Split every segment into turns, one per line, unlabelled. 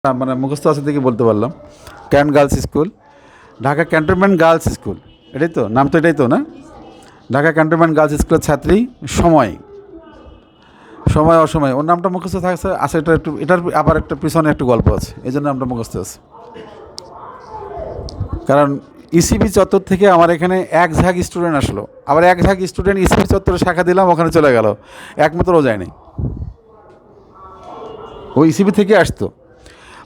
মানে মুখস্থ আছে থেকে বলতে পারলাম। Can't girls school, Dhaka cantonment girls school, এটাই তো নাম, তো এটাই তো না? ঢাকা ক্যান্টনমেন্ট গার্লস স্কুলের ছাত্রী। সময়, সময় অসময়, ওর নামটা মুখস্থ থাকছে আছে। এটা একটু, এটার আবার একটা পিছনে একটু গল্প আছে, এই জন্য নামটা মুখস্থ আছে। কারণ ইসিবি চত্বর থেকে আমার এখানে এক ঝাঁক স্টুডেন্ট আসলো, আবার এক ঝাঁক স্টুডেন্ট ইসিবি চত্বরে শাখা দিলাম, ওখানে চলে গেল, একমাত্র ও যায়নি। ও ইসিবি থেকে আসতো,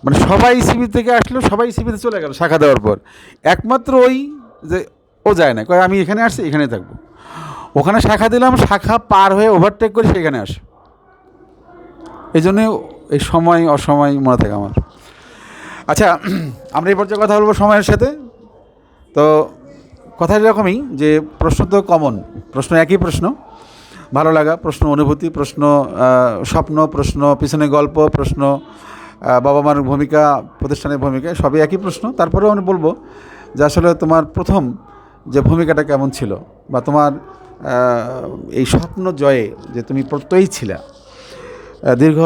মানে সবাই ইসিবি থেকে আসলো, সবাই ইসিবিতে চলে গেল শাখা দেওয়ার পর, একমাত্র ওই যে ও যায় না, কয় আমি এখানে আসছি, এখানেই থাকবো। ওখানে শাখা দিলাম, শাখা পার হয়ে ওভারটেক করে সেখানে আসে। এই জন্যে এই সময় অসময় মনে থাকে আমার। আচ্ছা, আমরা এই পর্যায়ে কথা বলবো সময়ের সাথে। তো কথা এরকমই যে প্রশ্ন তো কমন, প্রশ্ন একই প্রশ্ন, ভালো লাগা প্রশ্ন, অনুভূতি প্রশ্ন, স্বপ্ন প্রশ্ন, পিছনে গল্প প্রশ্ন, বাবা মার ভূমিকা, প্রতিষ্ঠানের ভূমিকা, সবই একই প্রশ্ন। তারপরেও আমি বলবো যে আসলে তোমার প্রথম যে ভূমিকাটা কেমন ছিল, বা তোমার এই স্বপ্ন জয়ে যে তুমি প্রত্যয়ী ছিলা, দীর্ঘ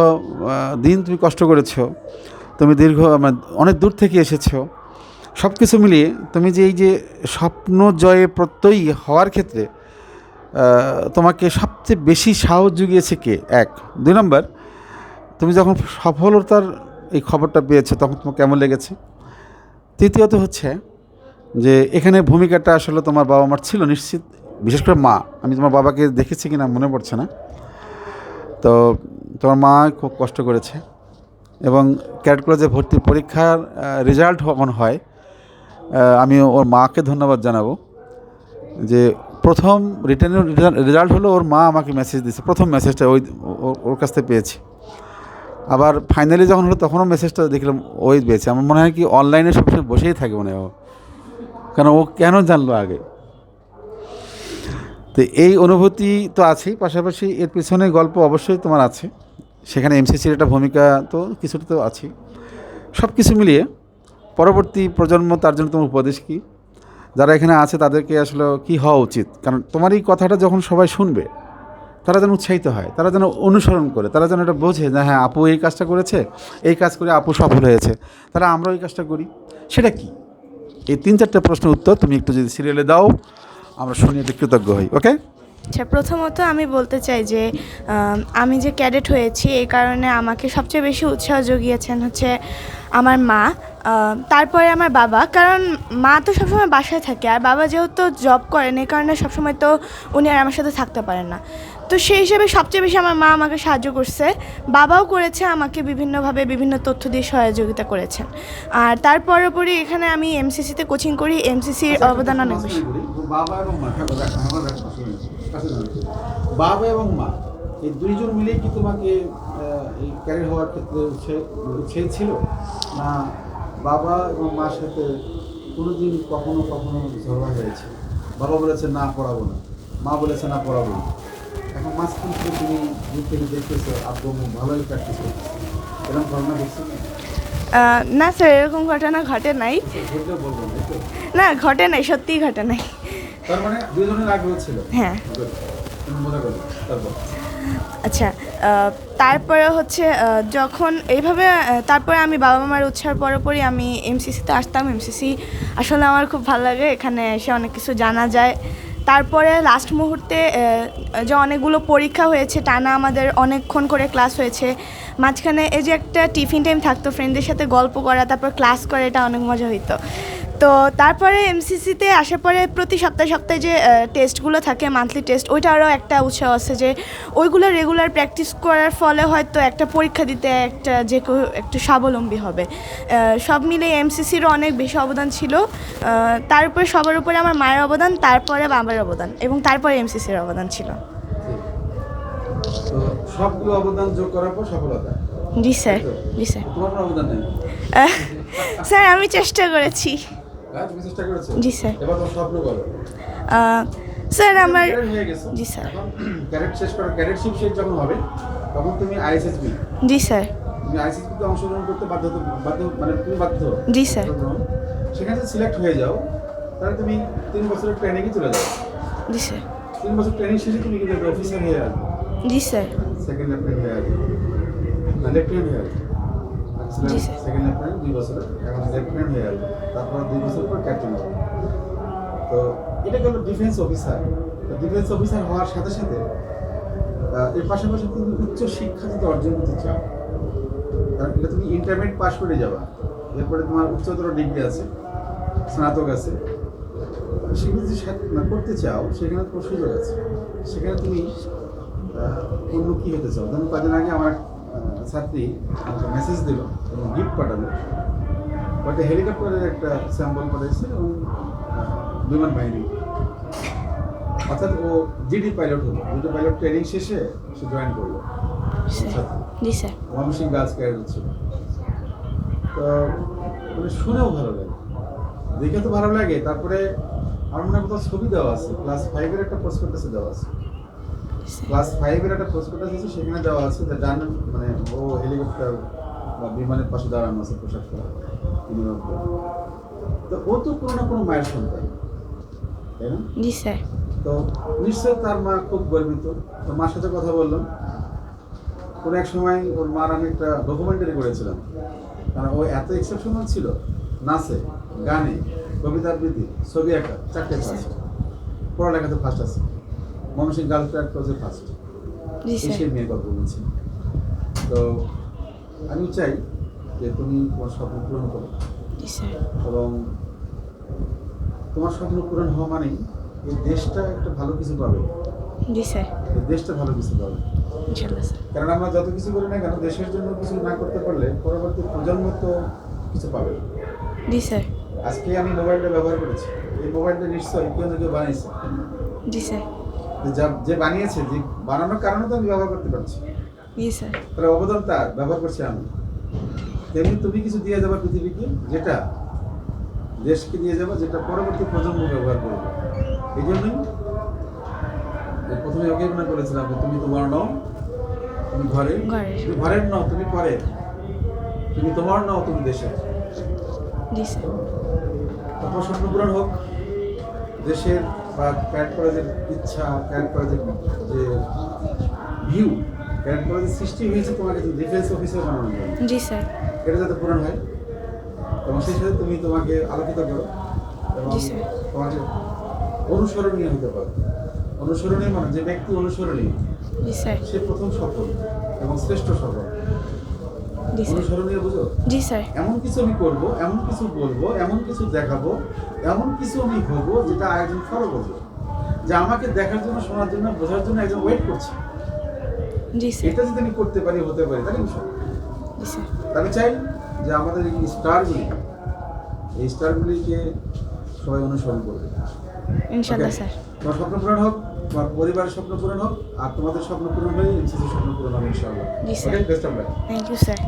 দিন তুমি কষ্ট করেছো, তুমি দীর্ঘ অনেক দূর থেকে এসেছো, সব কিছু মিলিয়ে তুমি যে এই যে স্বপ্ন জয়ে প্রত্যয়ী হওয়ার ক্ষেত্রে তোমাকে সবচেয়ে বেশি সাহস জুগিয়েছে কে? এক। দুই নম্বর, তুমি যখন সফলতার এই খবরটা পেয়েছো তখন তোমার কেমন লেগেছে? তৃতীয়ত হচ্ছে যে এখানে ভূমিকাটা আসলে তোমার বাবা মার ছিল নিশ্চিত, বিশেষ করে মা। আমি তোমার বাবাকে দেখেছি কিনা মনে পড়ছে না, তো তোমার মা খুব কষ্ট করেছে। এবং ক্যাডেট কলেজে ভর্তির পরীক্ষার রেজাল্ট যখন হয়, আমি ওর মাকে ধন্যবাদ জানাবো যে প্রথম রিটার্নের রেজাল্ট হলো ওর মা আমাকে মেসেজ দিয়েছে, প্রথম মেসেজটা ওই ওর কাছ থেকে পেয়েছি। আবার ফাইনালি যখন হলো তখনও মেসেজটা দেখলাম ওই পেয়েছে। আমার মনে হয় কি অনলাইনে সবসময় বসেই থাকে মনে হয় ও, কারণ ও কেন জানলো আগে। তো এই অনুভূতি তো আছেই, পাশাপাশি এর পিছনে গল্প অবশ্যই তোমার আছে, সেখানে এমসিসির একটা ভূমিকা তো কিছুটা তো আছেই। সব কিছু মিলিয়ে পরবর্তী প্রজন্ম, তার জন্য তোমার উপদেশ কী, যারা এখানে আছে তাদেরকে আসলে কী হওয়া উচিত? কারণ তোমার এই কথাটা যখন সবাই শুনবে, তারা যেন উৎসাহিত হয়, তারা যেন অনুসরণ করে, তারা যেন এটা বোঝে যে হ্যাঁ আপু এই কাজটা করেছে, এই কাজ করে আপু সফল হয়েছে, তারা আমরাও এই কাজটা করি। সেটা কি? এই 3-4টা প্রশ্নের উত্তর তুমি একটু যদি সিরিয়ালে দাও, আমরা শুনিয়ে কৃতজ্ঞ হই। ওকে?
আচ্ছা, প্রথমত আমি বলতে চাই যে আমি যে ক্যাডেট হয়েছি এই কারণে আমাকে সবচেয়ে বেশি উৎসাহ জুগিয়েছেন হচ্ছে আমার মা, তারপরে আমার বাবা। কারণ মা তো সবসময় বাসায় থাকে, আর বাবা যেহেতু জব করেন এই কারণে সবসময় তো উনি আর আমার সাথে থাকতে পারেন না। তো সেই হিসেবে সবচেয়ে বেশি আমার মা আমাকে সাহায্য করছে, বাবাও করেছে, আমাকে বিভিন্নভাবে বিভিন্ন তথ্য দিয়ে সহযোগিতা করেছেন। আর তার পরপরই এখানে আমি এমসিসিতে কোচিং করি, এমসিসির অবদান অনেক বেশি।
বাবা এবং মা, বাবা এবং মা এই দুইজন মিলেই কি তোমাকে এই ক্যারিয়ার হওয়ার ক্ষেত্রে উৎসাহী ছিল, না বাবা এবং মার সাথে কোনোদিন কখনো কখনো ঝগড়া হয়েছে? বাবা বলেছে না পড়াবো না, মা বলেছে না পড়াবো না, এখন মাঝখান থেকে তুমি দূর থেকে দেখতেছো আব্বু ভালোই প্র্যাকটিস করতেছে, এরকম ঘটনা দেখছো?
না স্যার, এরকম ঘটনা ঘটে নাই।
বলবো
না, ঘটে নাই, সত্যিই ঘটে নাই।
তার মানে দুজনের আগ্রহ ছিল।
হ্যাঁ।
মজা করি তারপর।
আচ্ছা, তারপরে হচ্ছে যখন এইভাবে তারপরে আমি বাবা মার উৎসাহের পরপরই আমি এমসিসিতে আসতাম। এমসিসি আসলে আমার খুব ভালো লাগে, এখানে এসে অনেক কিছু জানা যায়। তারপরে লাস্ট মুহূর্তে যে অনেকগুলো পরীক্ষা হয়েছে, টানা আমাদের অনেকক্ষণ করে ক্লাস হয়েছে, মাঝখানে এই যে একটা টিফিন টাইম থাকতো, ফ্রেন্ডদের সাথে গল্প করা, তারপর ক্লাস করে, এটা অনেক মজা হইতো। তো তারপরে এমসিসিতে আসার পরে প্রতি সপ্তাহে সপ্তাহে যে টেস্টগুলো থাকে, মান্থলি টেস্ট, ওইটারও একটা উৎসাহ আছে যে ওইগুলো রেগুলার প্র্যাকটিস করার ফলে হয়তো একটা পরীক্ষা দিতে একটা যে কেউ একটু স্বাবলম্বী হবে। সব মিলে এমসিসিরও অনেক বেশি অবদান ছিল। তার উপরে সবার উপরে আমার মায়ের অবদান, তারপরে বাবার অবদান, এবং তারপরে এমসিসির অবদান ছিল।
তো সবগুলো অবদান যোগ করার পর সফলতা।
জি স্যার। জি স্যার।
তোমার কোনো অবদান নেই?
স্যার, আমি চেষ্টা করেছি।
তুমি চেষ্টা করেছো?
জি স্যার।
এবার তোমার স্বপ্ন বলো।
স্যার আমার
হয়ে গেছে।
জি স্যার।
ক্যাডেট শেষ করে, ক্যাডেটশিপ শেষ যখন হবে তখন তুমি আইএসএসবি।
জি স্যার।
তুমি আইএসএসবিতে অংশগ্রহণ করতে বাধ্য, মানে তুমি বাধ্য।
জি স্যার।
সেখানে সিলেক্ট হয়ে যাও, তাহলে তুমি 3 বছরের ট্রেনিংয়ে চলে যাও।
জি স্যার।
3 বছর ট্রেনিং শেষে তুমি কিন্তু একটা অফিসার হয়ে আসবে।
জি স্যার।
সেকেন্ড লেফটেন্যান্ট হয়ে আসবে, না লেফটেন্যান্ট হয়ে আসবে।
জি, স্যার।
সেকেন্ড লেফটেন্যান্ট 2 বছরে, এখন লেফটেন্যান্ট হয়ে গেল, তারপর 2 বছর পর ক্যাপ্টেন হবে। তো এটা গেল ডিফেন্স অফিসার। তো ডিফেন্স অফিসার হওয়ার সাথে সাথে এর পাশাপাশি তুমি উচ্চ শিক্ষা যদি অর্জন করতে চাও, কারণ এটা তুমি ইন্টারমিডিয়েট পাস করে যাবা, এরপরে তোমার উচ্চতর ডিগ্রি আছে, স্নাতক আছে, সেগুলো যদি করতে চাও সেখানে তোমার সুযোগ আছে। সেখানে তুমি উন্মুখী হতে চাও। যেমন কদিন আগে আমার ছাত্রী আমাকে মেসেজ দিল এবং গিফট পাঠালো, একটা হেলিকপ্টারের একটা স্যাম্পল পাঠিয়েছে এবং বিমান বাহিনী, অর্থাৎ ও জিডি পাইলট হলো। জিডি পাইলট ট্রেনিং শেষে সে জয়েন করলো।
জি স্যার।
ময়মনসিংহ গার্লস ক্যাডেট ছিল। তো মানে শুনেও ভালো লাগে, দেখে তো ভালো লাগে। তারপরে আমার মনে হয় কোথাও ছবি দেওয়া আছে, ক্লাস 5-এর একটা প্রসপেক্টাসে দেওয়া আছে, ক্লাস 5-এর একটা প্রসপেক্টাস আছে, সেখানে দেওয়া আছে যে ডান মানে ও হেলিকপ্টার বা বিমানের পাশে দাঁড়ানো আছে পোশাক পরা ইউনিফর্ম পরে। তো ও তো কোনো না কোনো মায়ের সন্তান, তাই না?
জি স্যার।
তো নিশ্চয় তার মা খুব গর্বিত। তো মার সাথে কথা বললাম, কোনো এক সময় ওর মার আমি একটা ডকুমেন্টারি করেছিলাম, কারণ ও এত এক্সেপশনাল ছিল, নাচে, গানে, কবিতা আবৃত্তি, ছবি আঁকা, 4টে ফার্স্ট, পড়ালেখাতে ফার্স্ট আছে, ময়মনসিংহ গার্লস ক্যাডেট কোর্সে ফার্স্ট।
জি স্যার।
সেই মেয়ের কথা বলছি। তো আমি চাই যে তুমি তোমার স্বপ্ন পূরণ করো,
জি স্যার।
এবং তোমার স্বপ্ন পূরণ হওয়া মানেই এই দেশটা একটা ভালো কিছু পাবে,
জি স্যার।
এই দেশটা ভালো কিছু পাবে।
ইনশাআল্লাহ স্যার।
কারণ আমরা যত কিছু করি না কেন, দেশের জন্য কিছু না করতে পারলে পরবর্তী প্রজন্ম তো কিছু পাবে না।
জি স্যার।
আজকে আমি মোবাইলটা ব্যবহার করেছি, এই মোবাইলটা নিশ্চয়ই কেউ না কেউ বানিয়েছে।
জি স্যার।
যে বানিয়েছে, যে বানানোর কারণে তো আমি ব্যবহার করতে পারছি,
জি স্যার।
তাহলে অবদান তার, ব্যবহার করছি আমি। তেমনি তুমি কিছু দিয়ে যাবা পৃথিবীকে, যেটা দেশকে দিয়ে যাবা, যেটা পরবর্তী প্রজন্ম ব্যবহার করবে। এই জন্যই প্রথমে ওকে মনে করেছিলাম যে তুমি তোমার নও, তুমি ঘরের, তুমি ঘরের নও, তুমি পরের, তুমি তোমার নও, তুমি দেশের।
জি স্যার।
তোমার স্বপ্ন পূরণ হোক, দেশের বা ক্যাডেট কলেজের ইচ্ছা, ক্যাডেট কলেজের যে ভিউ, ক্যাডেট কলেজের সৃষ্টি হয়েছে তোমাকে ডিফেন্স অফিসার বানানোর জন্য,
জি স্যার।
এটা যাতে পূরণ হয়, এবং সেই সাথে তুমি তোমাকে আলোকিত করো এবং
জি স্যার।
তোমাকে অনুসরণীয় হতে পারো। অনুসরণীয় মানে যে ব্যক্তি অনুসরণীয়,
জি স্যার।
সে প্রথম সফল এবং শ্রেষ্ঠ সফল।
জি স্যার।
অনুসরণীয় বুঝো?
জি স্যার।
এমন কিছু আমি করবো, এমন কিছু বলবো, এমন কিছু দেখাবো, এমন কিছু আমি হবো যেটা আরেকজন ফলো করবে, যে আমাকে দেখার জন্য, শোনার জন্য, বোঝার জন্য একজন ওয়েট করছে।
জি স্যার।
এটা যদি আমি করতে পারি, হতে পারি, তাহলে আমি সফল।
জি স্যার।
আমি চাই যে আমাদের এই স্টারগুলি, এই স্টারগুলিকে সবাই অনুসরণ করবে।
ইনশাআল্লাহ
Okay?
স্যার।
তোমার স্বপ্ন পূরণ হোক, তোমার পরিবারের স্বপ্ন পূরণ হোক, আর তোমাদের স্বপ্ন পূরণ হয়ে এমসিসির স্বপ্ন পূরণ হবে ইনশাআল্লাহ।
জি sir.
Okay, best of luck.
Thank you sir.